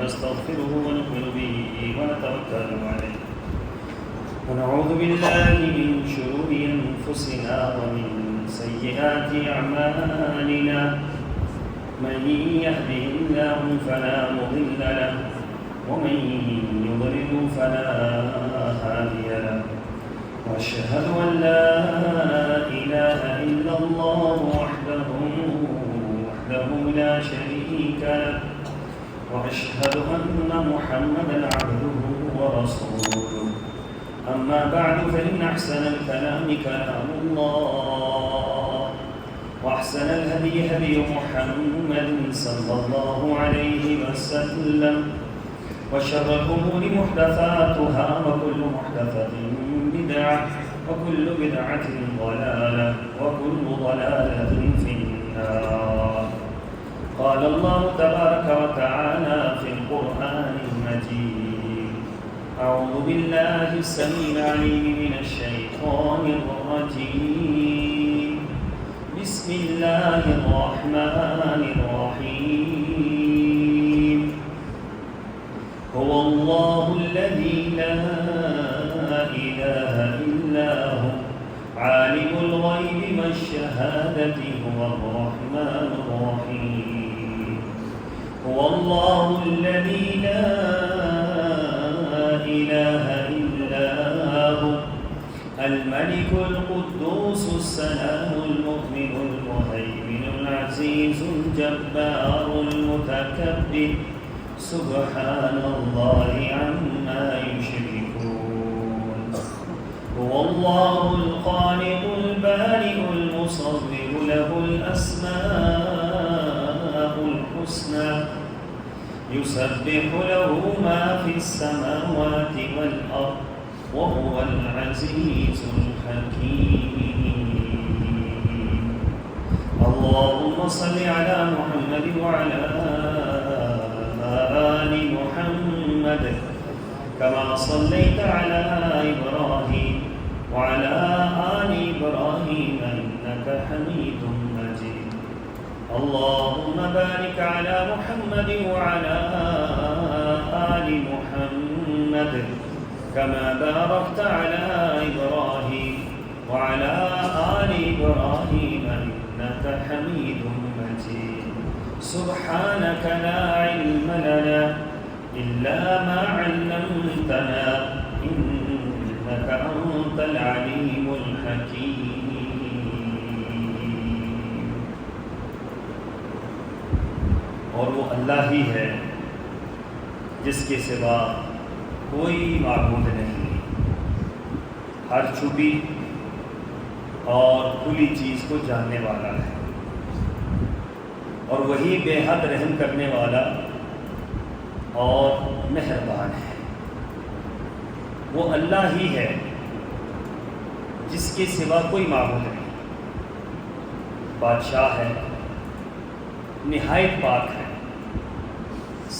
ونستغفره ونؤمن به ونتوكل عليه ونعوذ بالله من شرور أنفسنا ومن سيئات أعمالنا من يهده الله فلا مضل له ومن يضلل فلا هادي له وأشهد أن لا إله إلا الله وحده لا شريك له وأشهد أن محمدا عبده ورسوله أما بعد فإن أحسن الكلام كلام الله وأحسن الهدي هدي محمد صلى الله عليه وسلم وشر الأمور محدثاتها وكل محدثة بدعة وكل بدعة ضلالة وكل ضلالة في النار. قال الله تبارك وتعالى في القرآن المجيد: أعوذ بالله السميع العليم من الشيطان الرجيم. بسم الله الرحمن الرحيم. هو الله الذي لا إله إلا هو عالم الغيب والشهادة هو الرحمن الرحيم. هو الله الذي لا إله إلا هو الملك القدوس السلام المؤمن المهيمن العزيز الجبار المتكبر سبحان الله عما يشركون. هو الله الخالق البارئ المصور له الأسماء الحسنى يسبح له ما في السماوات والأرض وهو العزيز الحكيم. اللهم صل على محمد وعلى آل محمد كما صليت على إبراهيم وعلى آل إبراهيم إنك حميد مجيد. اللهم بارك على محمد وعلى آل محمد كما باركت على إبراهيم وعلى آل إبراهيم إنك حميد مجيد. سبحانك لا علم لنا إلا ما علمتنا إنك أنت العليم الحكيم. اور وہ اللہ ہی ہے جس کے سوا کوئی معبود نہیں، ہر چھپی اور کھلی چیز کو جاننے والا ہے، اور وہی بے حد رحم کرنے والا اور مہربان ہے۔ وہ اللہ ہی ہے جس کے سوا کوئی معبود نہیں، بادشاہ ہے، نہایت پاک ہے،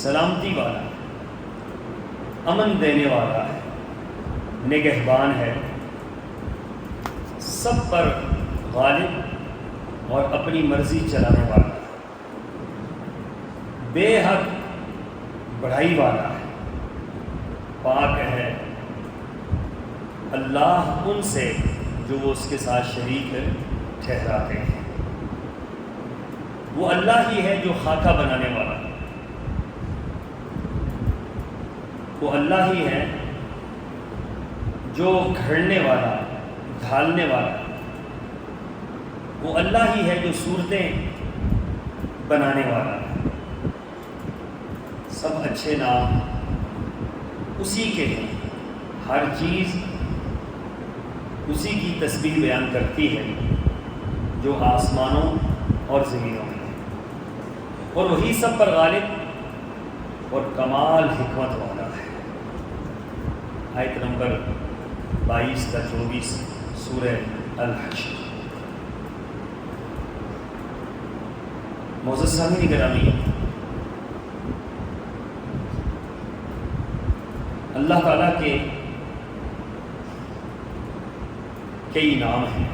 سلامتی والا، امن دینے والا ہے، نگہبان ہے، سب پر غالب اور اپنی مرضی چلانے والا ہے، بے حد بڑائی والا ہے، پاک ہے اللہ ان سے جو وہ اس کے ساتھ شریک ٹھہراتے ہیں۔ وہ اللہ ہی ہے جو خاکہ بنانے والا ہے، وہ اللہ ہی ہے جو گھڑنے والا، ڈھالنے والا، وہ اللہ ہی ہے جو صورتیں بنانے والا ہے۔ سب اچھے نام اسی کے ہیں، ہر چیز اسی کی تسبیح بیان کرتی ہے جو آسمانوں اور زمینوں میں ہے، اور وہی سب پر غالب اور کمال حکمت والا ہے۔ آیت نمبر 22 تا 24 سورہ الحشر۔ معزز سامعین گرامی، اللہ تعالیٰ کے کئی نام ہیں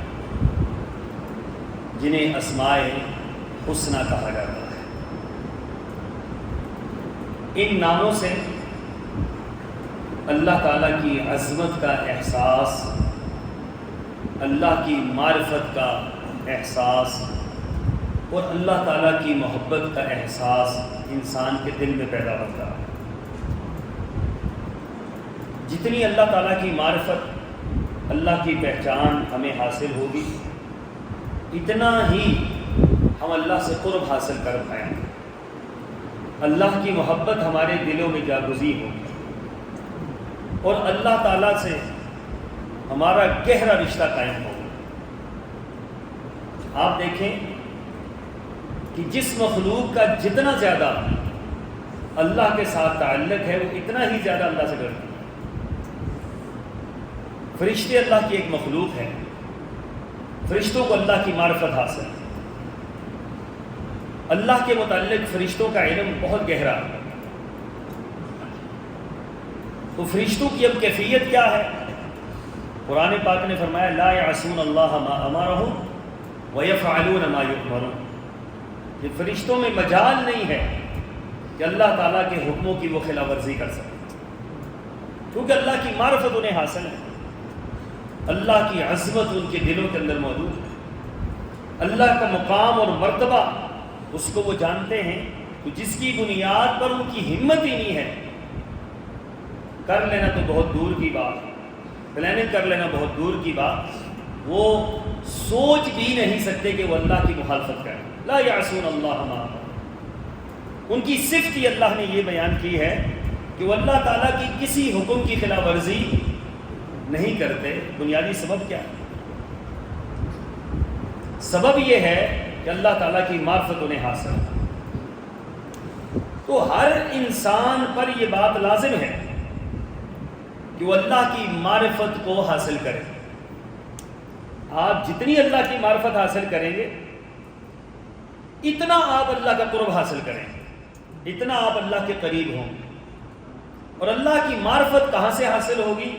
جنہیں اسماء حسنہ کہا جاتا ہے۔ ان ناموں سے اللہ تعالیٰ کی عظمت کا احساس، اللہ کی معرفت کا احساس اور اللہ تعالیٰ کی محبت کا احساس انسان کے دل میں پیدا ہوتا ہے۔ جتنی اللہ تعالیٰ کی معرفت، اللہ کی پہچان ہمیں حاصل ہوگی، اتنا ہی ہم اللہ سے قرب حاصل کر پائیں گے، اللہ کی محبت ہمارے دلوں میں جاگزی ہوگی اور اللہ تعالیٰ سے ہمارا گہرا رشتہ قائم ہوگا۔ آپ دیکھیں کہ جس مخلوق کا جتنا زیادہ اللہ کے ساتھ تعلق ہے وہ اتنا ہی زیادہ اللہ سے ڈرتی ہے۔ فرشتے اللہ کی ایک مخلوق ہے، فرشتوں کو اللہ کی معرفت حاصل ہے، اللہ کے متعلق فرشتوں کا علم بہت گہرا ہے۔ تو فرشتوں کی اب کیفیت کیا ہے؟ قرآن پاک نے فرمایا لا یعصون اللہ ما امرهم ویفعلون ما یؤمرون، کہ فرشتوں میں مجال نہیں ہے کہ اللہ تعالیٰ کے حکموں کی وہ خلاف ورزی کر سکے، کیونکہ اللہ کی معرفت انہیں حاصل ہے، اللہ کی عظمت ان کے دلوں کے اندر موجود ہے، اللہ کا مقام اور مرتبہ اس کو وہ جانتے ہیں، تو جس کی بنیاد پر ان کی ہمت ہی نہیں ہے، کر لینا تو بہت دور کی بات، پلاننگ کر لینا بہت دور کی بات، وہ سوچ بھی نہیں سکتے کہ وہ اللہ کی مخالفت کریں۔ لا یعصون اللہ ما، ان کی صفت ہی اللہ نے یہ بیان کی ہے کہ وہ اللہ تعالیٰ کی کسی حکم کی خلاف ورزی نہیں کرتے۔ بنیادی سبب کیا ہے؟ سبب یہ ہے کہ اللہ تعالیٰ کی معرفت انہیں حاصل ہے۔ تو ہر انسان پر یہ بات لازم ہے کہ وہ اللہ کی معرفت کو حاصل کرے۔ آپ جتنی اللہ کی معرفت حاصل کریں گے اتنا آپ اللہ کا قرب حاصل کریں گے، اتنا آپ اللہ کے قریب ہوں گے۔ اور اللہ کی معرفت کہاں سے حاصل ہوگی؟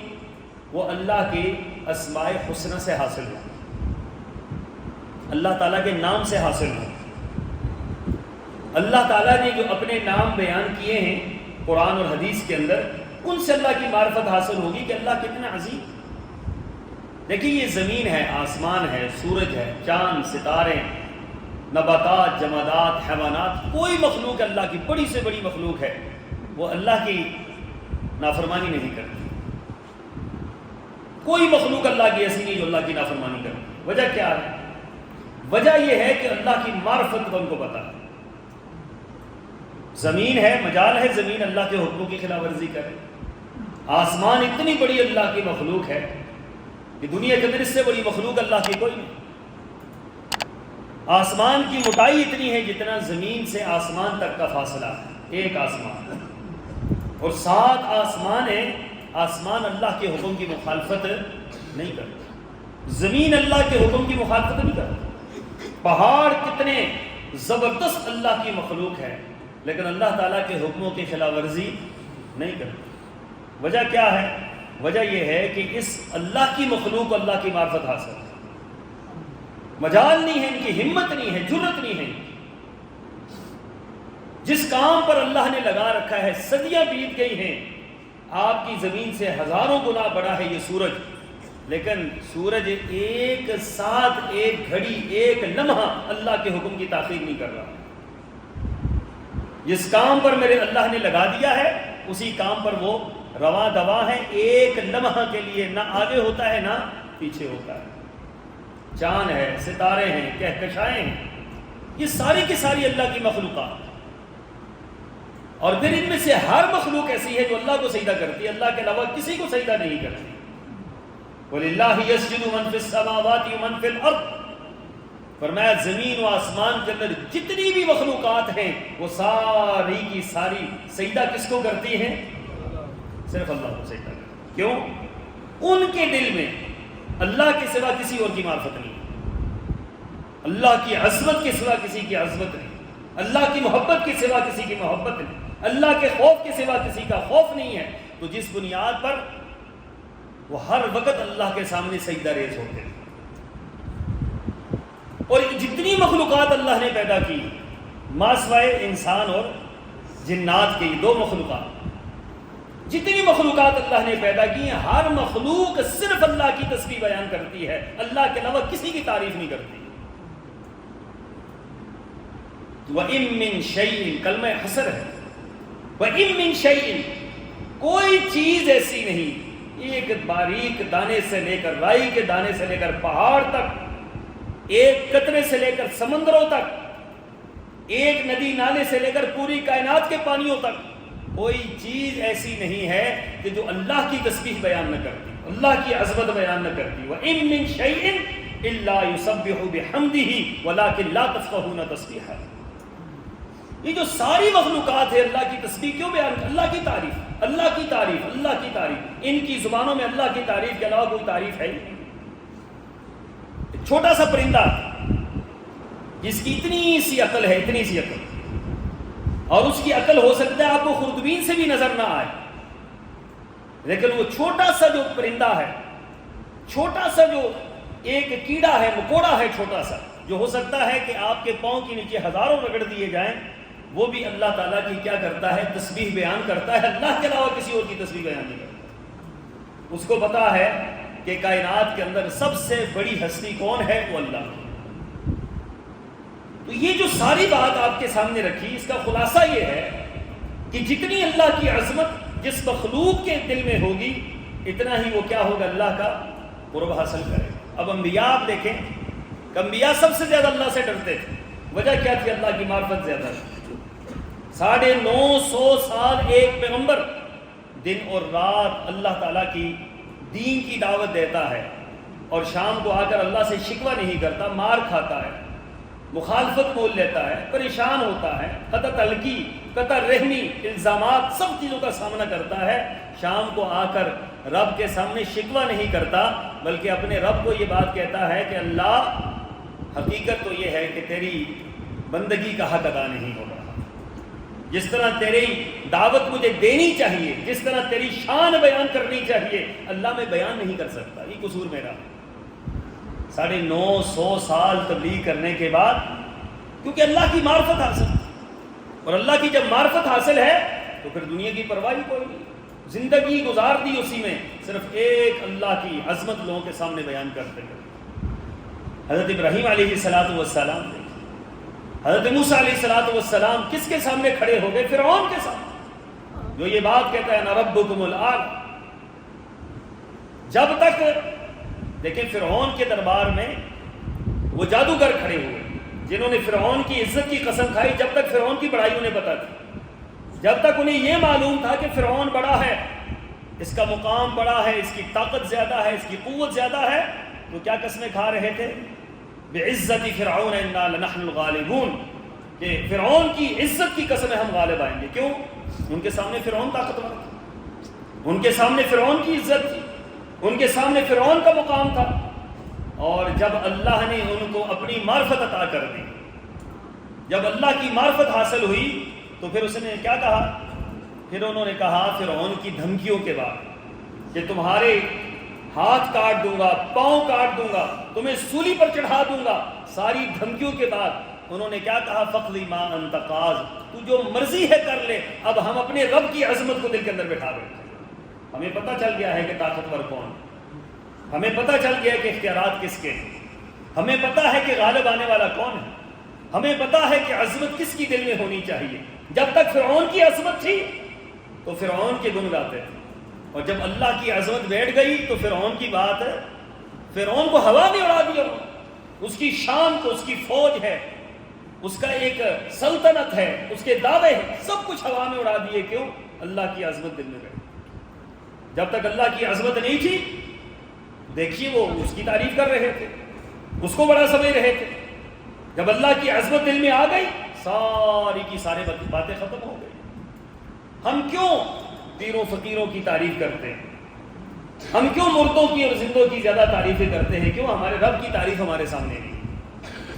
وہ اللہ کے اسماء حسنہ سے حاصل ہوگی، اللہ تعالیٰ کے نام سے حاصل ہوگی۔ اللہ تعالیٰ نے جو اپنے نام بیان کیے ہیں قرآن اور حدیث کے اندر، ان سے اللہ کی معرفت حاصل ہوگی کہ اللہ کتنا عظیم۔ دیکھیے یہ زمین ہے، آسمان ہے، سورج ہے، چاند، ستارے، نباتات، جمادات، حیوانات، کوئی مخلوق اللہ کی بڑی سے بڑی مخلوق ہے وہ اللہ کی نافرمانی نہیں کرتی۔ کوئی مخلوق اللہ کی ایسی نہیں جو اللہ کی نافرمانی کرتی۔ وجہ کیا ہے؟ وجہ یہ ہے کہ اللہ کی معرفت ان کو پتہ ہے۔ زمین ہے، مجال ہے زمین اللہ کے حکموں کی خلاف ورزی کرے۔ آسمان اتنی بڑی اللہ کی مخلوق ہے کہ دنیا کے اندر اس سے بڑی مخلوق اللہ کی کوئی نہیں۔ آسمان کی موٹائی اتنی ہے جتنا زمین سے آسمان تک کا فاصلہ ہے، ایک آسمان، اور 7 آسمان ہیں، آسمان اللہ کے حکم کی مخالفت نہیں کرتے، زمین اللہ کے حکم کی مخالفت نہیں کرتی۔ پہاڑ کتنے زبردست اللہ کی مخلوق ہے لیکن اللہ تعالیٰ کے حکموں کی خلاف ورزی نہیں کرتی۔ وجہ کیا ہے؟ وجہ یہ ہے کہ اس اللہ کی مخلوق کو اللہ کی معرفت حاصل ہے، مجال نہیں ہے، ان کی ہمت نہیں ہے، جرت نہیں ہے۔ جس کام پر اللہ نے لگا رکھا ہے، صدیاں بیت گئی ہیں، آپ کی زمین سے ہزاروں گنا بڑا ہے یہ سورج، لیکن سورج ایک ساتھ، ایک گھڑی، ایک لمحہ اللہ کے حکم کی تاخیر نہیں کر رہا۔ جس کام پر میرے اللہ نے لگا دیا ہے اسی کام پر وہ رواں دواں ہے، ایک لمحہ کے لیے نہ آگے ہوتا ہے نہ پیچھے ہوتا ہے۔ چاند ہے، ستارے ہیں، کہکشائیں ہیں، یہ ساری کی ساری اللہ کی مخلوقات، اور پھر ان میں سے ہر مخلوق ایسی ہے جو اللہ کو سجدہ کرتی ہے، اللہ کے علاوہ کسی کو سجدہ نہیں کرتی۔ وَلِلَّهِ يَسْجُدُ مَن فِي السَّمَاوَاتِ وَمَن فِي الْأَرْضِ، فرمایا زمین و آسمان کے اندر جتنی بھی مخلوقات ہیں وہ ساری کی ساری سجدہ کس کو کرتی ہیں؟ صرف اللہ کو سجدہ کرتی ہیں۔ کیوں؟ ان کے دل میں اللہ کے سوا کسی اور کی معرفت نہیں، اللہ کی عظمت کے سوا کسی کی عظمت نہیں، اللہ کی محبت کے سوا کسی کی محبت نہیں، اللہ کے خوف کے سوا کسی کا خوف نہیں ہے۔ تو جس بنیاد پر وہ ہر وقت اللہ کے سامنے سجدہ ریز ہوتے ہیں، اور جتنی مخلوقات اللہ نے پیدا کی ماسوائے انسان اور جنات کے یہ دو مخلوقات، جتنی مخلوقات اللہ نے پیدا کی ہیں ہر مخلوق صرف اللہ کی تسبیح بیان کرتی ہے، اللہ کے علاوہ کسی کی تعریف نہیں کرتی۔ وَإِن مِّن شَيْءٍ کلمہ حصر ہے، وَإِن مِّن شَيْءٍ کوئی چیز ایسی نہیں، ایک باریک دانے سے لے کر رائی کے دانے سے لے کر پہاڑ تک، ایک قطرے سے لے کر سمندروں تک، ایک ندی نالے سے لے کر پوری کائنات کے پانیوں تک، کوئی چیز ایسی نہیں ہے کہ جو اللہ کی تسبیح بیان نہ کرتی، اللہ کی عظمت بیان نہ کرتی۔ وَإِن مِّن شَيْءٍ إِلَّا يُسَبِّحُ بِحَمْدِهِ وَلَٰكِن لَّا تَفْقَهُونَ تَسْبِيحَهُ۔ یہ جو ساری مخلوقات ہے اللہ کی تسبیح کیوں بیان کرتی؟ اللہ کی تعریف، اللہ کی تعریف، اللہ کی تعریف، ان کی زبانوں میں اللہ کی تعریف کے علاوہ کوئی تعریف ہے ہی نہیں۔ ایک چھوٹا سا پرندہ جس کی اتنی سی عقل ہے، اتنی سی عقل، اور اس کی عقل ہو سکتا ہے آپ کو خوردبین سے بھی نظر نہ آئے، لیکن وہ چھوٹا سا جو پرندہ ہے، چھوٹا سا جو ایک کیڑا ہے، مکوڑا ہے چھوٹا سا، جو ہو سکتا ہے کہ آپ کے پاؤں کے نیچے ہزاروں رگڑ دیے جائیں، وہ بھی اللہ تعالیٰ کی کیا کرتا ہے؟ تسبیح بیان کرتا ہے، اللہ کے علاوہ کسی اور کی تسبیح بیان نہیں کرتا۔ اس کو پتا ہے کہ کائنات کے اندر سب سے بڑی ہستی کون ہے؟ وہ اللہ۔ تو یہ جو ساری بات آپ کے سامنے رکھی، اس کا خلاصہ یہ ہے کہ جتنی اللہ کی عظمت جس مخلوق کے دل میں ہوگی، اتنا ہی وہ کیا ہوگا؟ اللہ کا قرب حاصل کرے۔ اب انبیاء آپ دیکھیں کہ انبیاء سب سے زیادہ اللہ سے ڈرتے تھے، وجہ کیا تھی؟ اللہ کی معرفت زیادہ تھی۔ 950 سال ایک پیغمبر دن اور رات اللہ تعالیٰ کی دین کی دعوت دیتا ہے، اور شام کو آ کر اللہ سے شکوہ نہیں کرتا، مار کھاتا ہے، مخالفت مول لیتا ہے، پریشان ہوتا ہے، قطع تلقی، قطع رحمی، الزامات، سب چیزوں کا سامنا کرتا ہے۔ شام کو آ کر رب کے سامنے شکوہ نہیں کرتا، بلکہ اپنے رب کو یہ بات کہتا ہے کہ اللہ، حقیقت تو یہ ہے کہ تیری بندگی کا حق ادا نہیں ہو رہا، جس طرح تیری دعوت مجھے دینی چاہیے، جس طرح تیری شان بیان کرنی چاہیے، اللہ میں بیان نہیں کر سکتا، یہ قصور میرا۔ 950 سال تبلیغ کرنے کے بعد، کیونکہ اللہ کی معرفت حاصل، اور اللہ کی جب معرفت حاصل ہے تو پھر دنیا کی پرواہ کوئی نہیں، زندگی گزار دی اسی میں، صرف ایک اللہ کی عظمت لوگوں کے سامنے بیان کرتے ہیں۔ حضرت ابراہیم علیہ السلام، حضرت موسیٰ علیہ السلام کس کے سامنے کھڑے ہو گئے؟ فرعون کے سامنے، جو یہ بات کہتا ہے انا ربکم الاعلی۔ جب تک دیکھیں فرعون کے دربار میں وہ جادوگر کھڑے ہوئے جنہوں نے فرعون کی عزت کی قسم کھائی، جب تک فرعون کی بڑائی انہیں پتہ تھی، جب تک انہیں یہ معلوم تھا کہ فرعون بڑا ہے، اس کا مقام بڑا ہے، اس کی طاقت زیادہ ہے، اس کی قوت زیادہ ہے، تو کیا قسمیں کھا رہے تھے؟ بعزت فرعون انا لنحن الغالبون، کہ فرعون کی عزت کی قسم ہم غالب آئیں گے۔ کیوں؟ ان کے سامنے فرعون طاقتور تھا، ان کے سامنے فرعون کی عزت تھی، ان کے سامنے فرعون کا مقام تھا، اور جب اللہ نے ان کو اپنی معرفت عطا کر دی، جب اللہ کی معرفت حاصل ہوئی، تو پھر اس نے کیا کہا؟ پھر انہوں نے کہا فرعون کی دھمکیوں کے بعد کہ تمہارے ہاتھ کاٹ دوں گا، پاؤں کاٹ دوں گا، تمہیں سولی پر چڑھا دوں گا، ساری دھمکیوں کے بعد انہوں نے کیا کہا؟ فقض ما انت قاض، تو جو مرضی ہے کر لے، اب ہم اپنے رب کی عظمت کو دل کے اندر بٹھا بیٹھے۔ ہمیں پتہ چل گیا ہے کہ طاقتور کون، ہمیں پتہ چل گیا ہے کہ اختیارات کس کے ہیں، ہمیں پتہ ہے کہ غالب آنے والا کون ہے، ہمیں پتہ ہے کہ عظمت کس کی دل میں ہونی چاہیے۔ جب تک فرعون کی عظمت تھی تو فرعون کے گن گاتے تھے، اور جب اللہ کی عظمت بیٹھ گئی تو فرعون کی بات ہے، فرعون کو ہوا میں اڑا دیا، اس کی شان کو، اس کی فوج ہے، اس کا ایک سلطنت ہے، اس کے دعوے ہیں، سب کچھ ہوا میں اڑا دیے۔ کیوں؟ اللہ کی عظمت دل میں بیٹھ۔ جب تک اللہ کی عظمت نہیں تھی، دیکھیے وہ اس کی تعریف کر رہے تھے، اس کو بڑا سمجھ رہے تھے، جب اللہ کی عظمت دل میں آ گئی، ساری کی ساری باتیں ختم ہو گئی۔ ہم کیوں پیروں فقیروں کی تعریف کرتے ہیں؟ ہم کیوں مردوں کی اور زندوں کی زیادہ تعریفیں کرتے ہیں؟ کیوں ہمارے رب کی تعریف ہمارے سامنے نہیں،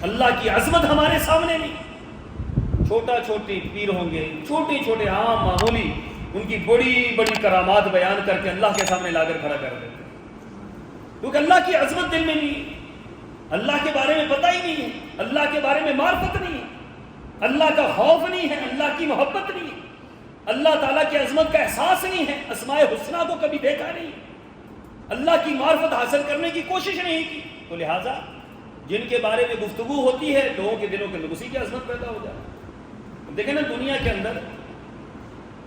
اللہ کی عظمت ہمارے سامنے نہیں؟ چھوٹا چھوٹے پیر ہوں گے، چھوٹے چھوٹے عام معمولی، ان کی بڑی بڑی کرامات بیان کر کے اللہ کے سامنے لا کر کھڑا کر دیتے ہیں، کیونکہ اللہ کی عظمت دل میں نہیں ہے، اللہ کے بارے میں پتہ ہی نہیں ہے، اللہ کے بارے میں معرفت نہیں ہے، اللہ کا خوف نہیں ہے، اللہ کی محبت نہیں ہے۔ اللہ تعالیٰ کی عظمت کا احساس نہیں ہے، اسماء حسنہ کو کبھی دیکھا نہیں، اللہ کی معرفت حاصل کرنے کی کوشش نہیں کی، تو لہٰذا جن کے بارے میں گفتگو ہوتی ہے لوگوں کے دلوں کے اندر اسی کی عظمت پیدا ہو جاتی ہے۔ دیکھیں نا، دنیا کے اندر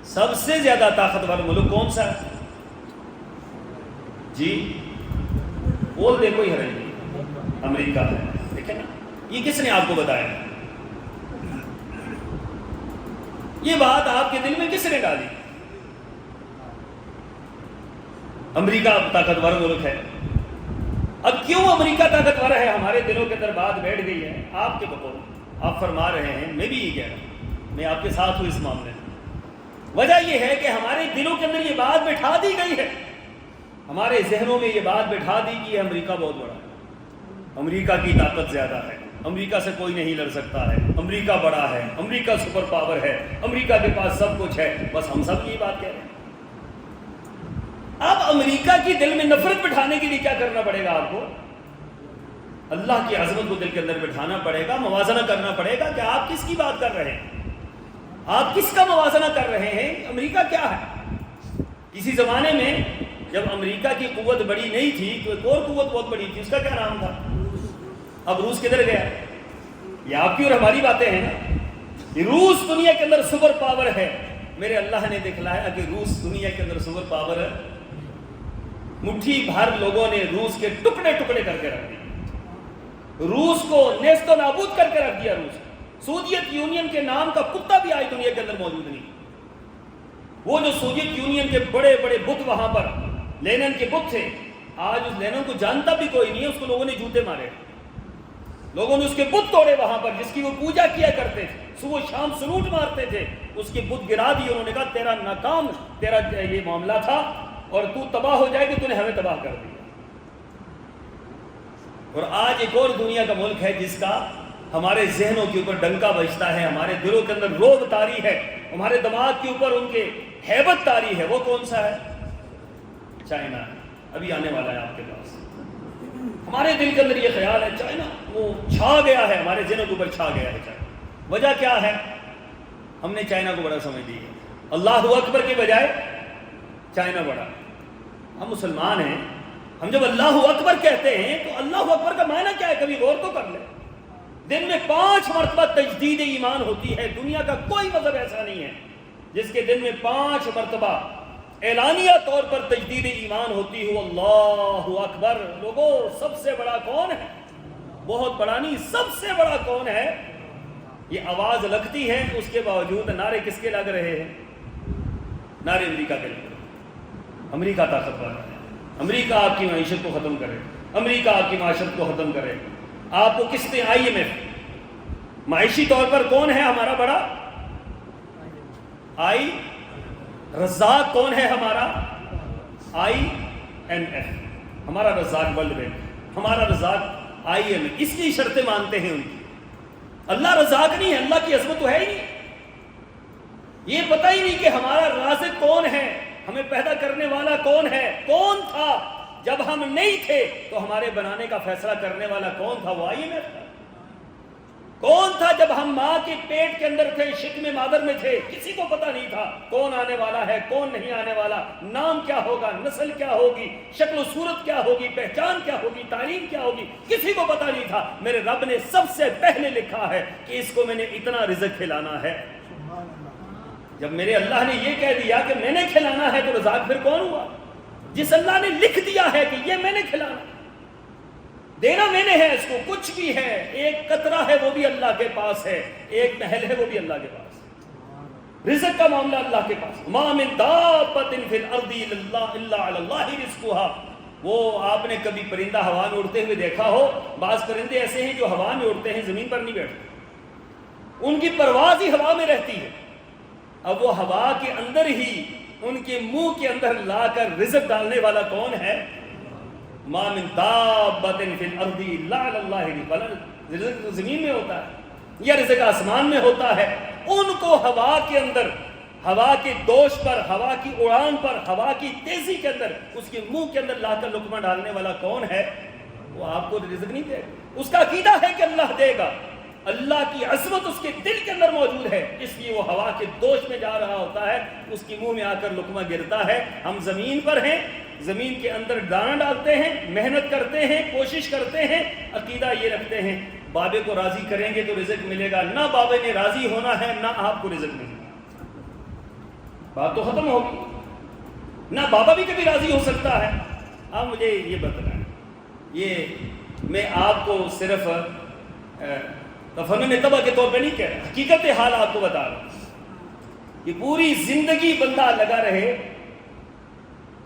سب سے زیادہ طاقتور ملک کون سا ہے؟ جی بول دے، کوئی حرج نہیں، امریکہ ہے۔ دیکھیں نا، یہ کس نے آپ کو بتایا؟ یہ بات آپ کے دل میں کس نے ڈالی؟ امریکہ طاقتور ملک ہے۔ اب کیوں امریکہ طاقتور ہے؟ ہمارے دلوں کے اندر بات بیٹھ گئی ہے۔ آپ کے بقول آپ فرما رہے ہیں، میں بھی یہ کہہ رہا ہوں، میں آپ کے ساتھ ہوں اس معاملے میں۔ وجہ یہ ہے کہ ہمارے دلوں کے اندر یہ بات بٹھا دی گئی ہے، ہمارے ذہنوں میں یہ بات بٹھا دی کہ امریکہ بہت بڑا ہے، امریکہ کی طاقت زیادہ ہے، امریکہ سے کوئی نہیں لڑ سکتا ہے، امریکہ بڑا ہے، امریکہ سپر پاور ہے، امریکہ کے پاس سب کچھ ہے۔ بس ہم سب یہ بات کہہ رہے ہیں۔ اب امریکہ کی دل میں نفرت بٹھانے کے لیے کیا کرنا پڑے گا آپ کو؟ اللہ کی عظمت کو دل کے اندر بٹھانا پڑے گا، موازنہ کرنا پڑے گا کہ آپ کس کی بات کر رہے ہیں، آپ کس کا موازنہ کر رہے ہیں، امریکہ کیا ہے۔ کسی زمانے میں جب امریکہ کی قوت بڑی نہیں تھی تو ایک اور قوت بہت بڑی تھی، اس کا کیا نام تھا؟ اب روس کدھر گیا؟ یہ آپ کی اور ہماری باتیں ہیں نا۔ یہ روس دنیا کے اندر سپر پاور ہے، میرے اللہ نے دکھلایا کہ روس دنیا کے اندر سپر پاور ہے۔ مٹھی بھر لوگوں نے روس کے ٹکڑے ٹکڑے کر کے رکھ دیے، روس کو نیست و نابود کر کے رکھ دیا۔ روس، سوویت یونین کے نام کا کتا بھی آج دنیا کے اندر موجود نہیں۔ وہ جو سوویت یونین کے بڑے بڑے بت وہاں پر لینن کے بت تھے، آج اس لینن کو جانتا بھی کوئی نہیں ہے، اس کو لوگوں نے جوتے مارے، لوگوں نے اس کے بت توڑے وہاں پر جس کی وہ پوجا کیا کرتے تھے، صبح شام سلوٹ مارتے تھے، اس کے بت گرا دیے۔ انہوں نے کہا تیرا ناکام تیرا یہ معاملہ تھا اور تو تباہ ہو جائے گی، تو نے ہمیں تباہ کر دیا۔ اور آج ایک اور دنیا کا ملک ہے جس کا ہمارے ذہنوں کے اوپر ڈنکا بجتا ہے، ہمارے دلوں کے اندر روب طاری ہے، ہمارے دماغ کے اوپر ان کے ہیبت طاری ہے۔ وہ کون سا ہے؟ چائنا ہے، ابھی آنے والا ہے آپ کے پاس۔ ہمارے دل کے اندر یہ خیال ہے چائنا وہ چھا گیا ہے، ہمارے ذہنوں کے اوپر چھا گیا ہے چائنا۔ وجہ کیا ہے؟ ہم نے چائنا کو بڑا سمجھ لیا ہے، اللہ اکبر کے بجائے چائنا بڑا۔ ہم مسلمان ہیں، ہم جب اللہ اکبر کہتے ہیں تو اللہ اکبر کا معنی کیا ہے؟ کبھی غور تو کر لیں۔ دن میں 5 مرتبہ تجدید ایمان ہوتی ہے، دنیا کا کوئی مذہب ایسا نہیں ہے جس کے دن میں 5 مرتبہ اعلانیہ طور پر تجدید ایمان ہوتی ہو، اللہ اکبر۔ لوگوں، سب سے بڑا کون ہے؟ بہت بڑا نہیں، سب سے بڑا کون ہے؟ یہ آواز لگتی ہے، اس کے باوجود نعرے کس کے لگ رہے ہیں؟ نعرے امریکہ کے لگ رہے ہیں۔ امریکہ طاقتور ہے، امریکہ آپ کی معیشت کو ختم کرے، امریکہ آپ کی معاشرت کو ختم کرے۔ آپ کو کس نے IMF معاشی طور پر کون ہے ہمارا بڑا؟ رزاق کون ہے ہمارا؟ IMF ہمارا رزاق، ورلڈ بینک ہمارا رزاق، IMF اس کی شرطیں مانتے ہیں ان کی۔ اللہ رزاق نہیں ہے، اللہ کی عظمت تو ہے ہی نہیں۔ یہ پتہ ہی نہیں کہ ہمارا رازق کون ہے، ہمیں پیدا کرنے والا کون ہے، کون تھا جب ہم نہیں تھے تو ہمارے بنانے کا فیصلہ کرنے والا کون تھا؟ وہ IMF تھا۔ کون تھا جب ہم ماں کے پیٹ کے اندر تھے، شکم مادر میں تھے، کسی کو پتہ نہیں تھا کون آنے والا ہے، کون نہیں آنے والا، نام کیا ہوگا، نسل کیا ہوگی، شکل و صورت کیا ہوگی، پہچان کیا ہوگی، تعلیم کیا ہوگی، کسی کو پتہ نہیں تھا۔ میرے رب نے سب سے پہلے لکھا ہے کہ اس کو میں نے اتنا رزق کھلانا ہے۔ جب میرے اللہ نے یہ کہہ دیا کہ میں نے کھلانا ہے تو رزاق پھر کون ہوا؟ جس اللہ نے لکھ دیا ہے کہ یہ میں نے کھلانا، دینا میں نے ہے، اس کو کچھ بھی ہے، ایک قطرہ ہے وہ بھی اللہ کے پاس ہے، ایک محل ہے وہ بھی اللہ کے پاس ہے، رزق کا معاملہ اللہ کے پاس۔ ما من دابۃ فی الارض الا علی اللہ رزقها۔ وہ آپ نے کبھی پرندہ ہوا میں اڑتے ہوئے دیکھا ہو؟ بعض پرندے ایسے ہیں جو ہوا میں اڑتے ہیں، زمین پر نہیں بیٹھتے، ان کی پرواز ہی ہوا میں رہتی ہے۔ اب وہ ہوا کے اندر ہی ان کے منہ کے اندر لا کر رزق ڈالنے والا کون ہے؟ ما من دابۃ فی الارض الا علی اللہ رزقها۔ رزق زمین میں ہوتا ہے یا رزق آسمان میں ہوتا ہے؟ ان کو ہوا کے اندر، ہوا کے دوش پر، ہوا کی اڑان پر، ہوا کی تیزی کے اندر اس کے منہ کے اندر لا کر لقمہ ڈالنے والا کون ہے؟ وہ آپ کو رزق نہیں دے گا، اس کا عقیدہ ہے کہ اللہ دے گا، اللہ کی عظمت اس کے دل کے اندر موجود ہے، اس لیے وہ ہوا کے دوش میں جا رہا ہوتا ہے، اس کی منہ میں آ کر لقمہ گرتا ہے۔ ہم زمین پر ہیں، زمین کے اندر دانا ڈالتے ہیں، محنت کرتے ہیں، کوشش کرتے ہیں، عقیدہ یہ رکھتے ہیں بابے کو راضی کریں گے تو رزق ملے گا۔ نہ بابے نے راضی ہونا ہے، نہ آپ کو رزق ملے گا، بات تو ختم ہوگی۔ نہ بابا بھی کبھی راضی ہو سکتا ہے۔ آپ مجھے یہ بتائیں، یہ میں آپ کو صرف تفنن طبع کے طور پہ نہیں کہہ رہا، حقیقت حال آپ کو بتا رہا ہوں کہ پوری زندگی بندہ لگا رہے،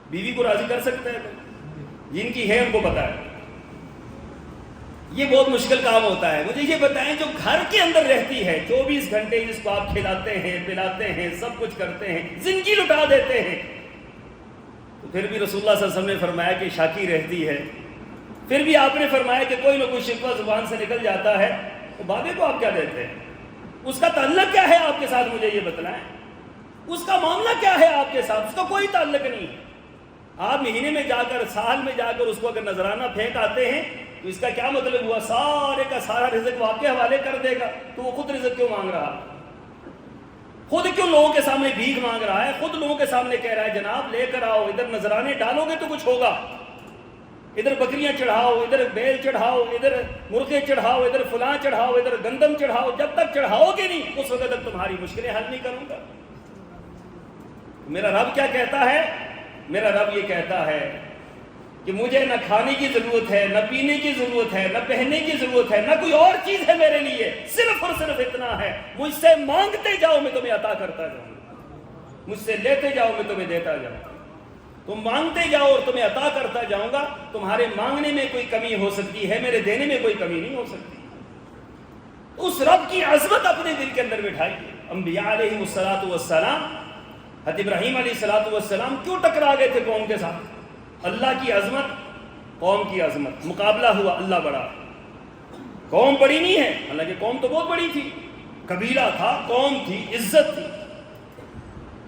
بیوی کو راضی کر سکتا ہے؟ جن کی ہے ان کو پتا ہے، یہ بہت مشکل کام ہوتا ہے۔ مجھے یہ بتائیں، جو گھر کے اندر رہتی ہے 24 گھنٹے، جس کو آپ کھلاتے ہیں، پلاتے ہیں، سب کچھ کرتے ہیں، زندگی لٹا دیتے ہیں، تو پھر بھی رسول اللہ صلی اللہ علیہ وسلم نے فرمایا کہ شاکی رہتی ہے۔ پھر بھی آپ نے فرمایا کہ کوئی نہ کوئی شکوہ زبان سے نکل جاتا ہے، تو بابے کو آپ کیا دیتے ہیں؟ اس کا تعلق کیا ہے آپ کے ساتھ؟ مجھے یہ بتلائیں، اس کا معاملہ کیا ہے آپ کے ساتھ؟ اس کا کوئی تعلق نہیں ہے۔ آپ مہینے میں جا کر، سال میں جا کر اس کو اگر نذرانہ پھینک آتے ہیں تو اس کا کیا مطلب ہوا؟ سارے کا سارا رزق وہ آپ کے حوالے کر دے گا، تو وہ خود رزق کیوں مانگ رہا ہے؟ خود کیوں لوگوں کے سامنے بھیک مانگ رہا ہے؟ خود لوگوں کے سامنے کہہ رہا ہے جناب لے کر آؤ، ادھر نذرانے ڈالو گے تو کچھ ہوگا، ادھر بکریاں چڑھاؤ، ادھر بیل چڑھاؤ، ادھر مرغے چڑھاؤ، ادھر فلاں چڑھاؤ، ادھر گندم چڑھاؤ۔ جب تک چڑھاؤ گے نہیں اس وقت تک تمہاری مشکلیں حل نہیں کروں گا۔ میرا رب کیا کہتا ہے؟ میرا رب یہ کہتا ہے کہ مجھے نہ کھانے کی ضرورت ہے، نہ پینے کی ضرورت ہے، نہ پہننے کی ضرورت ہے، نہ کوئی اور چیز ہے میرے لیے، صرف اور صرف اتنا ہے، مجھ سے مانگتے جاؤ میں تمہیں عطا کرتا جاؤں گا، مجھ سے لیتے جاؤ میں تمہیں دیتا جاؤں گا۔ تم مانگتے جاؤ اور تمہیں عطا کرتا جاؤں گا۔ تمہارے مانگنے میں کوئی کمی ہو سکتی ہے، میرے دینے میں کوئی کمی نہیں ہو سکتی۔ اس رب کی عظمت اپنے دل کے اندر بٹھائیے۔ انبیاء علیہ السلام، حضرت ابراہیم علیہ السلام کیوں ٹکرا گئے تھے قوم کے ساتھ؟ اللہ کی عظمت، قوم کی عظمت، مقابلہ ہوا، اللہ بڑا۔ قوم بڑی نہیں ہے، حالانکہ قوم تو بہت بڑی تھی، قبیلہ تھا، قوم تھی، عزت تھی،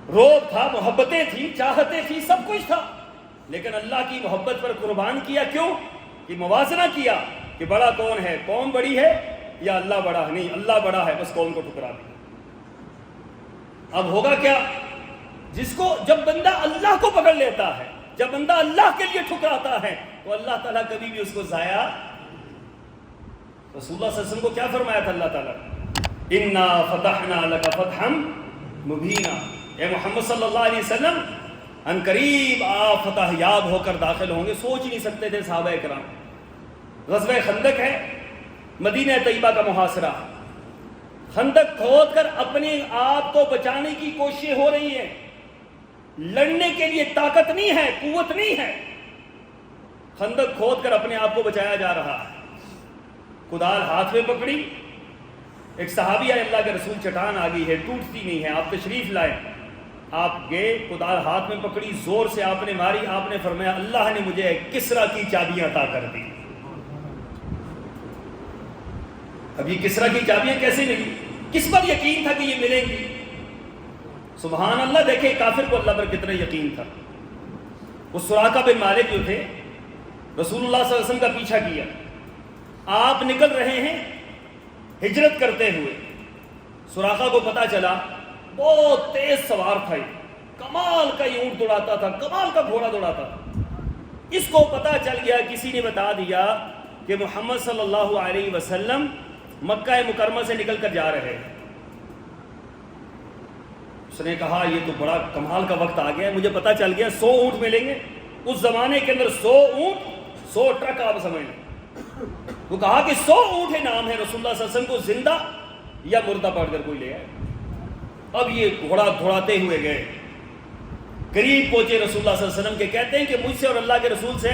روب تھا، محبتیں تھی، چاہتیں تھی، سب کچھ تھا، لیکن اللہ کی محبت پر قربان کیا۔ کیوں؟ کہ موازنہ کیا کہ بڑا کون ہے، قوم بڑی ہے یا اللہ بڑا ہے؟ نہیں، اللہ بڑا ہے، بس قوم کو ٹکرا دیا۔ اب ہوگا کیا؟ جس کو جب بندہ اللہ کو پکڑ لیتا ہے، جب بندہ اللہ کے لیے ٹھکراتا ہے تو اللہ تعالیٰ کبھی بھی اس کو ضائع۔ رسول اللہ صلی اللہ علیہ وسلم کو کیا فرمایا تھا اللہ تعالیٰ؟ اِنَّا فَتَحْنَا لَكَ فَتْحًا مُبِينًا، اے محمد صلی اللہ علیہ وسلم ان قریب آپ فتح یاب ہو کر داخل ہوں گے۔ سوچ نہیں سکتے تھے صحابہ کرام۔ غزوہ خندق ہے، مدینہ طیبہ کا محاصرہ، خندق کھود کر اپنے آپ کو بچانے کی کوششیں ہو رہی ہیں، لڑنے کے لیے طاقت نہیں ہے، قوت نہیں ہے، خندق کھود کر اپنے آپ کو بچایا جا رہا ہے۔ کدال ہاتھ میں پکڑی، ایک صحابی ہے، اللہ کے رسول، چٹان آ گئی ہے، ٹوٹتی نہیں ہے، آپ تشریف لائے، آپ گئے، کدال ہاتھ میں پکڑی، زور سے آپ نے ماری، آپ نے فرمایا اللہ نے مجھے کسرا کی چابیاں عطا کر دی۔ اب یہ کسرا کی چابیاں کیسے ملی؟ کس پر یقین تھا کہ یہ ملیں گی؟ سبحان اللہ، دیکھیں کافر کو اللہ پر کتنا یقین تھا۔ وہ سراقہ بن مالک جو تھے، رسول اللہ صلی اللہ علیہ وسلم کا پیچھا کیا، آپ نکل رہے ہیں ہجرت کرتے ہوئے، سراقہ کو پتا چلا، بہت تیز سوار تھا، کمال کا یہ اونٹ دوڑاتا تھا، کمال کا گھوڑا دوڑاتا تھا۔ اس کو پتا چل گیا، کسی نے بتا دیا کہ محمد صلی اللہ علیہ وسلم مکہ مکرمہ سے نکل کر جا رہے ہیں۔ اس نے کہا یہ تو بڑا کمال کا وقت آ گیا ہے، مجھے پتا چل گیا 100 اونٹ ملیں گے۔ اس زمانے کے اندر 100 اونٹ 100 ٹرک آپ سمجھ لیں۔ وہ کہا کہ 100 اونٹ ہے، نام ہے رسول اللہ صلی اللہ علیہ وسلم کو زندہ یا مردہ پڑھ کر کوئی لے آئے۔ اب یہ گھوڑا دوڑاتے ہوئے گئے، قریب پہنچے رسول اللہ صلی اللہ علیہ وسلم کے، کہتے ہیں کہ مجھ سے اور اللہ کے رسول سے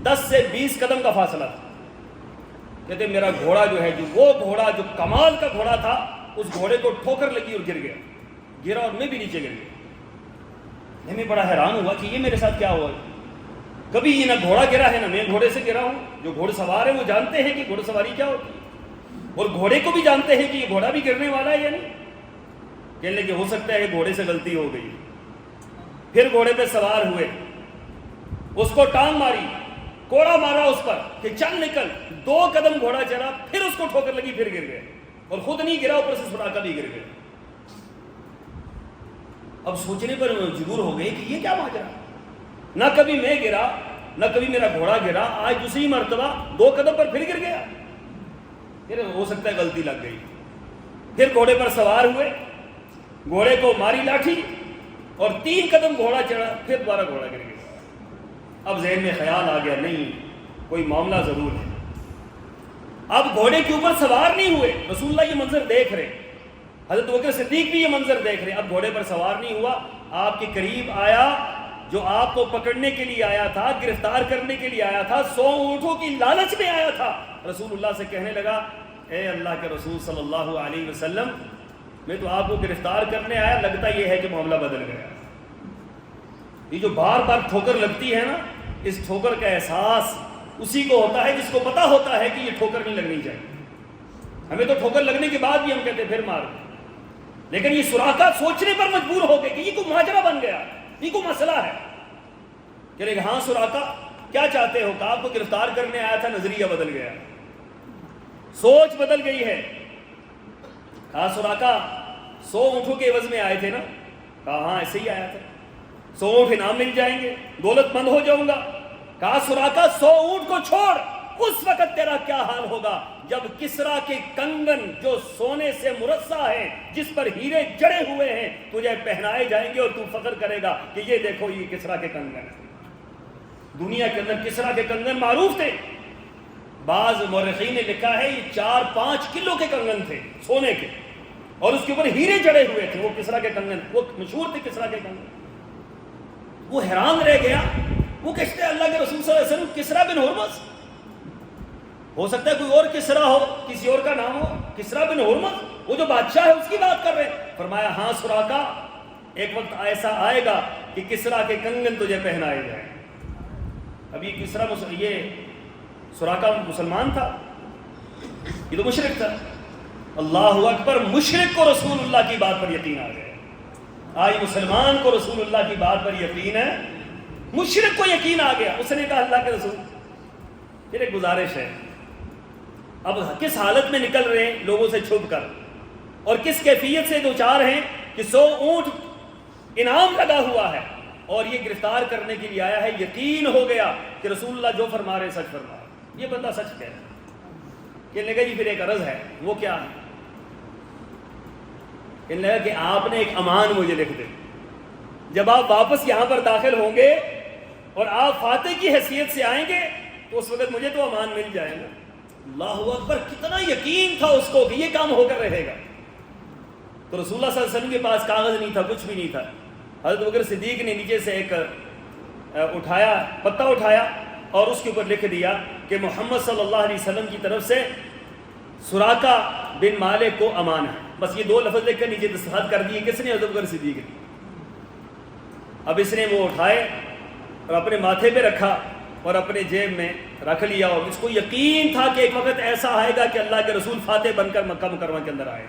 10 سے 20 قدم کا فاصلہ تھا۔ کہتے ہیں میرا گھوڑا جو ہے، جو وہ گھوڑا جو کمال کا گھوڑا تھا، اس گھوڑے کو ٹھوکر لگی اور گرا اور میں بھی نیچے گر گیا۔ میں بڑا حیران ہوا کہ یہ میرے ساتھ کیا ہوا، کبھی یہ نہ گھوڑا گرا ہے نہ میں گھوڑے سے گرا ہوں۔ جو گھوڑ سوار ہے وہ جانتے ہیں کہ گھوڑ سواری کیا ہوتی ہے، اور گھوڑے کو بھی جانتے ہیں کہ یہ گھوڑا بھی گرنے والا ہے یا نہیں۔ کہنے لگے ہو سکتا ہے گھوڑے سے غلطی ہو گئی۔ پھر گھوڑے پہ سوار ہوئے، اس کو ٹانگ ماری، کوڑا مارا اس پر کہ چل نکل، 2 قدم گھوڑا چلا، پھر اس کو ٹھوکر لگی، پھر گر گئے۔ اور خود نہیں گرا، اوپر سے سراقہ بھی گر گیا۔ اب سوچنے پر مجبور ہو گئے کہ یہ کیا ماجرا، نہ کبھی میں گرا نہ کبھی میرا گھوڑا گرا، آج دوسری مرتبہ 2 قدم پر پھر گر گیا، پھر ہو سکتا ہے غلطی لگ گئی۔ پھر گھوڑے پر سوار ہوئے، گھوڑے کو ماری لاٹھی اور 3 قدم گھوڑا چڑھا، پھر دوبارہ گھوڑا گر گیا۔ اب ذہن میں خیال آ گیا نہیں کوئی معاملہ ضرور ہے۔ اب گھوڑے کے اوپر سوار نہیں ہوئے، رسول اللہ یہ منظر دیکھ رہے، حضرت ابوبکر صدیق بھی یہ منظر دیکھ رہے۔ اب گھوڑے پر سوار نہیں ہوا، آپ کے قریب آیا جو آپ کو پکڑنے کے لیے آیا تھا، گرفتار کرنے کے لیے آیا تھا، 100 اونٹوں کی لالچ میں آیا تھا۔ رسول اللہ سے کہنے لگا، اے اللہ کے رسول صلی اللہ علیہ وسلم، میں تو آپ کو گرفتار کرنے آیا، لگتا یہ ہے کہ معاملہ بدل گیا۔ یہ جو بار بار ٹھوکر لگتی ہے نا، اس ٹھوکر کا احساس اسی کو ہوتا ہے جس کو پتا ہوتا ہے کہ یہ ٹھوکر نہیں لگنی چاہیے۔ ہمیں تو ٹھوکر لگنے کے بعد بھی ہم کہتے پھر مار دیں، لیکن یہ سراقہ سوچنے پر مجبور ہو گئے کہ یہ کوئی ماجرا بن گیا، یہ کوئی مسئلہ ہے۔ کہ ہاں سراقہ کیا چاہتے ہو؟ کہ آپ کو گرفتار کرنے آیا تھا، نظریہ بدل گیا، سوچ بدل گئی ہے۔ کہا سراقہ 100 اونٹوں کے عوض میں آئے تھے نا؟ کہا ہاں ایسے ہی آیا تھا، 100 اونٹ انعام مل جائیں گے، دولت مند ہو جاؤں گا۔ کہا سراقہ 100 اونٹ کو چھوڑ، اس وقت تیرا کیا حال ہوگا جب کسرا کے کنگن جو سونے سے مرصع ہے، جس پر ہیرے جڑے ہوئے ہیں، تجھے پہنائے جائیں گے اور تو فخر کرے گا کہ یہ دیکھو یہ کسرا کے کنگن۔ دنیا کے اندر کسرا کے کنگن معروف تھے، بعض مورخین نے لکھا ہے یہ 4-5 کلو کے کنگن تھے سونے کے، اور اس کے اوپر ہیرے جڑے ہوئے تھے، وہ کسرا کے کنگن، وہ مشہور تھے کسرا کے کنگن۔ وہ حیران رہ گیا، وہ کہتے ہیں اللہ کے رسول صلی اللہ علیہ وسلم کسرا بن ہرمز، ہو سکتا ہے کوئی اور کسرا ہو، کسی اور کا نام ہو، کسرا بن ہرمز وہ جو بادشاہ ہے اس کی بات کر رہے ہیں۔ فرمایا ہاں سراقہ، ایک وقت ایسا آئے گا کہ کسرا کے کنگن تجھے پہنائے جائیں۔ اب یہ کسرا یہ سراقہ مسلمان تھا، یہ تو مشرک تھا۔ اللہ اکبر، مشرک کو رسول اللہ کی بات پر یقین آ گیا۔ آج مسلمان کو رسول اللہ کی بات پر یقین ہے، مشرک کو یقین آ گیا۔ اس نے کہا اللہ کے رسول پھر ایک گزارش ہے، اب کس حالت میں نکل رہے ہیں لوگوں سے چھپ کر، اور کس کیفیت سے دوچار ہیں کہ 100 اونٹ انعام لگا ہوا ہے اور یہ گرفتار کرنے کے لیے آیا ہے۔ یقین ہو گیا کہ رسول اللہ جو فرما رہے سچ فرما رہے، یہ بندہ سچ کہہ رہا ہے۔ کہنے لگا جی پھر ایک عرض ہے، وہ کیا ہے؟ کہنے لگا کہ آپ نے ایک امان مجھے لکھ دے، جب آپ واپس یہاں پر داخل ہوں گے اور آپ فاتح کی حیثیت سے آئیں گے تو اس وقت مجھے تو امان مل جائے گا۔ اللہ اکبر، کتنا یقین تھا اس کو کہ یہ کام ہو کر رہے گا۔ تو رسول اللہ صلی اللہ علیہ وسلم کے پاس کاغذ نہیں تھا، کچھ بھی نہیں تھا۔ حضرت ابوبکر صدیق نے نیچے سے ایک پتہ اٹھایا اور اس کے اوپر لکھ دیا کہ محمد صلی اللہ علیہ وسلم کی طرف سے سراقہ بن مالک کو امان ہے۔ بس یہ 2 لفظ لکھ کر نیچے دستخط کر دیے۔ کس نے؟ حضرت ابوبکر صدیق نے۔ اب اس نے وہ اٹھائے اور اپنے ماتھے پہ رکھا اور اپنے جیب میں رکھ لیا، اور اس کو یقین تھا کہ ایک وقت ایسا آئے گا کہ اللہ کے رسول فاتح بن کر مکہ مکرمہ کے اندر آئے،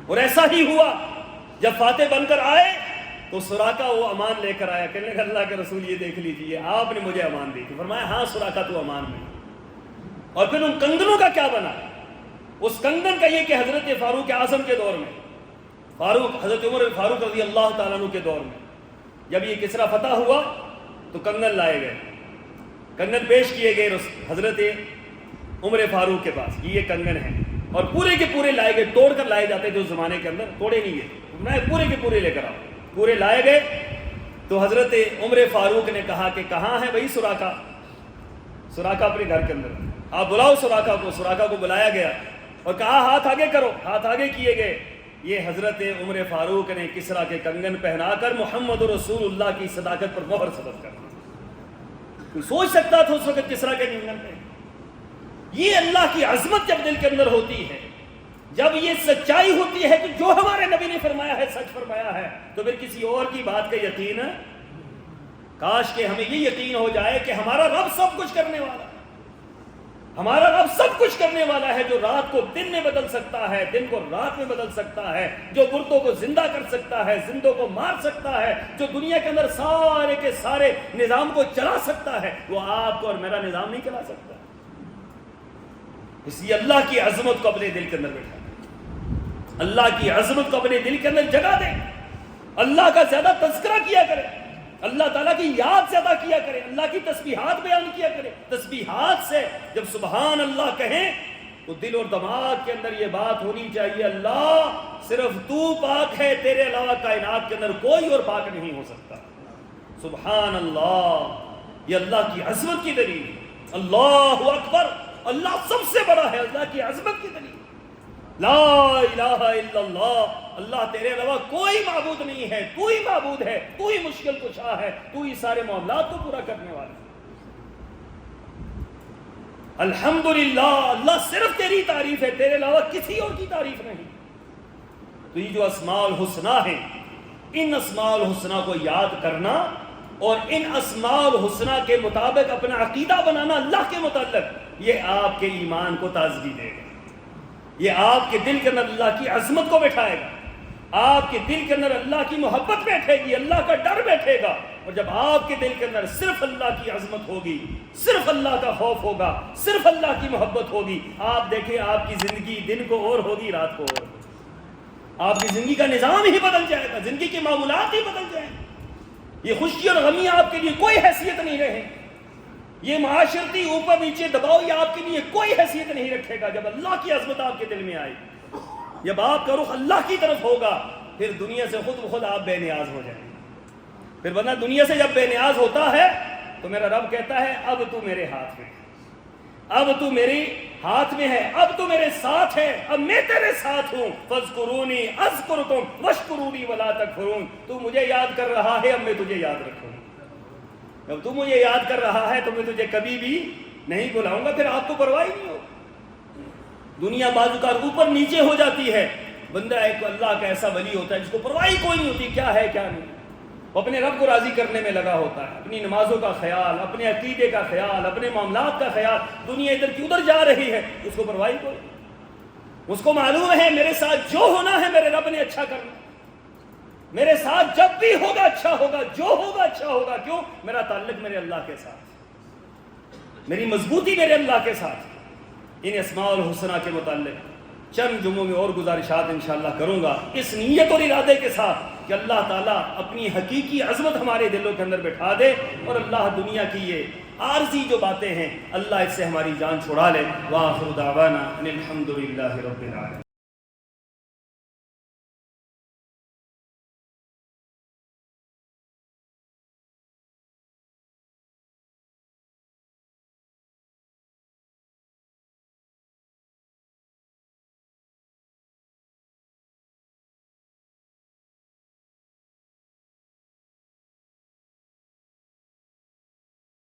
اور ایسا ہی ہوا۔ جب فاتح بن کر آئے تو سراقہ وہ امان لے کر آیا، کہنے لگا اللہ کے رسول یہ دیکھ لیجئے آپ نے مجھے امان دی تھی۔ فرمایا ہاں سراقہ تو امان میں۔ اور پھر ان کنگنوں کا کیا بنا؟ اس کنگن کا یہ کہ حضرت فاروق اعظم کے دور میں، حضرت عمر فاروق رضی اللہ تعالیٰ عنہ کے دور میں جب یہ کسرا فتح ہوا تو کنگن لائے گئے، کنگن پیش کیے گئے حضرت عمر فاروق کے پاس، یہ کنگن ہیں، اور پورے کے پورے لائے گئے، توڑ کر لائے جاتے تھے اس زمانے کے اندر، توڑے نہیں گئے، میں پورے کے پورے لے کر آؤ، پورے لائے گئے۔ تو حضرت عمر فاروق نے کہا کہ کہاں ہے بھائی سراقہ؟ سراقہ اپنے گھر کے اندر، آپ بلاؤ سراقہ کو۔ سراقہ کو بلایا گیا اور کہا ہاتھ آگے کرو، ہاتھ آگے کیے گئے۔ یہ حضرت عمر فاروق نے کسرا کے کنگن پہنا کر محمد رسول اللہ کی صداقت پر مہر ثبت کر دی۔ کوئی سوچ سکتا تھا اس وقت کسرا کے کنگن پہ؟ یہ اللہ کی عظمت جب دل کے اندر ہوتی ہے، جب یہ سچائی ہوتی ہے کہ جو ہمارے نبی نے فرمایا ہے سچ فرمایا ہے، تو پھر کسی اور کی بات کا یقین ہے؟ کاش کہ ہمیں یہ یقین ہو جائے کہ ہمارا رب سب کچھ کرنے والا ہے، ہمارا رب سب کچھ کرنے والا ہے، جو رات کو دن میں بدل سکتا ہے، دن کو رات میں بدل سکتا ہے، جو مردوں کو زندہ کر سکتا ہے، زندوں کو مار سکتا ہے، جو دنیا کے اندر سارے کے سارے نظام کو چلا سکتا ہے، وہ آپ کو اور میرا نظام نہیں چلا سکتا۔ اس لیے اللہ کی عظمت کو اپنے دل کے اندر بیٹھا، اللہ کی عظمت کو اپنے دل کے اندر جگہ دیں، اللہ کا زیادہ تذکرہ کیا کرے، اللہ تعالیٰ کی یاد زیادہ کیا کرے، اللہ کی تسبیحات بیان کیا کرے۔ تسبیحات سے جب سبحان اللہ کہیں تو دل اور دماغ کے اندر یہ بات ہونی چاہیے، اللہ صرف تو پاک ہے، تیرے علاوہ کائنات کے اندر کوئی اور پاک نہیں ہو سکتا۔ سبحان اللہ، یہ اللہ کی عظمت کی دلیل، اللہ اکبر، اللہ سب سے بڑا ہے، اللہ کی عظمت کی دلیل۔ لا الہ الا اللہ، اللہ تیرے علاوہ کوئی معبود نہیں ہے، تو ہی معبود ہے، تو ہی مشکل کشا ہے، تو ہی سارے معاملات کو پورا کرنے والا ہے۔ الحمدللہ، اللہ صرف تیری تعریف ہے، تیرے علاوہ کسی اور کی تعریف نہیں۔ تو یہ جو اسماء الحسنی ہیں، ان اسماء الحسنی کو یاد کرنا اور ان اسماء الحسنی کے مطابق اپنا عقیدہ بنانا اللہ کے متعلق، یہ آپ کے ایمان کو تازگی دے گا، یہ آپ کے دل کے اندر اللہ کی عظمت کو بٹھائے گا، آپ کے دل کے اندر اللہ کی محبت بیٹھے گی، اللہ کا ڈر بیٹھے گا۔ اور جب آپ کے دل کے اندر صرف اللہ کی عظمت ہوگی، صرف اللہ کا خوف ہوگا، صرف اللہ کی محبت ہوگی، آپ دیکھیں آپ کی زندگی دن کو اور ہوگی، رات کو اور ہوگی، آپ کی زندگی کا نظام ہی بدل جائے گا، زندگی کے معمولات ہی بدل جائیں گے۔ یہ خوشی اور غمی آپ کے لیے کوئی حیثیت نہیں رہے، یہ معاشرتی اوپر نیچے دباؤ یہ آپ کے لیے کوئی حیثیت نہیں رکھے گا۔ جب اللہ کی عظمت آپ کے دل میں آئے، جب آپ کا رخ اللہ کی طرف ہوگا، پھر دنیا سے خود بخود آپ بے نیاز ہو جائیں گے۔ پھر ورنہ دنیا سے جب بے نیاز ہوتا ہے تو میرا رب کہتا ہے اب تو میرے ہاتھ میں ہے، اب تو میری ہاتھ میں ہے، اب تو میرے ساتھ ہے، اب میں تیرے ساتھ ہوں۔ فاذکرونی اذکرکم واشکرونی ولا تکفرون، تو مجھے یاد کر رہا ہے، اب میں تجھے یاد رکھوں گا۔ جب تو مجھے یاد کر رہا ہے تو میں تجھے کبھی بھی نہیں بلاؤں گا، پھر آپ کو پرواہ نہیں ہو۔ دنیا بعض کا اوپر نیچے ہو جاتی ہے، بندہ ایک اللہ کا ایسا ولی ہوتا ہے جس کو پرواہ کوئی نہیں ہوتی کیا ہے کیا نہیں، وہ اپنے رب کو راضی کرنے میں لگا ہوتا ہے، اپنی نمازوں کا خیال، اپنے عقیدے کا خیال، اپنے معاملات کا خیال، دنیا ادھر کی ادھر جا رہی ہے اس کو پرواہ کوئی نہیں۔ اس کو معلوم ہے میرے ساتھ جو ہونا ہے میرے رب نے اچھا کرنا، میرے ساتھ جب بھی ہوگا اچھا ہوگا، جو ہوگا اچھا ہوگا۔ کیوں؟ میرا تعلق میرے اللہ کے ساتھ، میری مضبوطی میرے اللہ کے ساتھ۔ ان اسماء الحسنی کے متعلق چند جمعوں میں اور گزارشات انشاءاللہ کروں گا، اس نیت اور ارادے کے ساتھ کہ اللہ تعالیٰ اپنی حقیقی عظمت ہمارے دلوں کے اندر بٹھا دے، اور اللہ دنیا کی یہ عارضی جو باتیں ہیں اللہ اس سے ہماری جان چھڑا لے۔ وآخر دعوانا ان الحمد للہ رب العالمین۔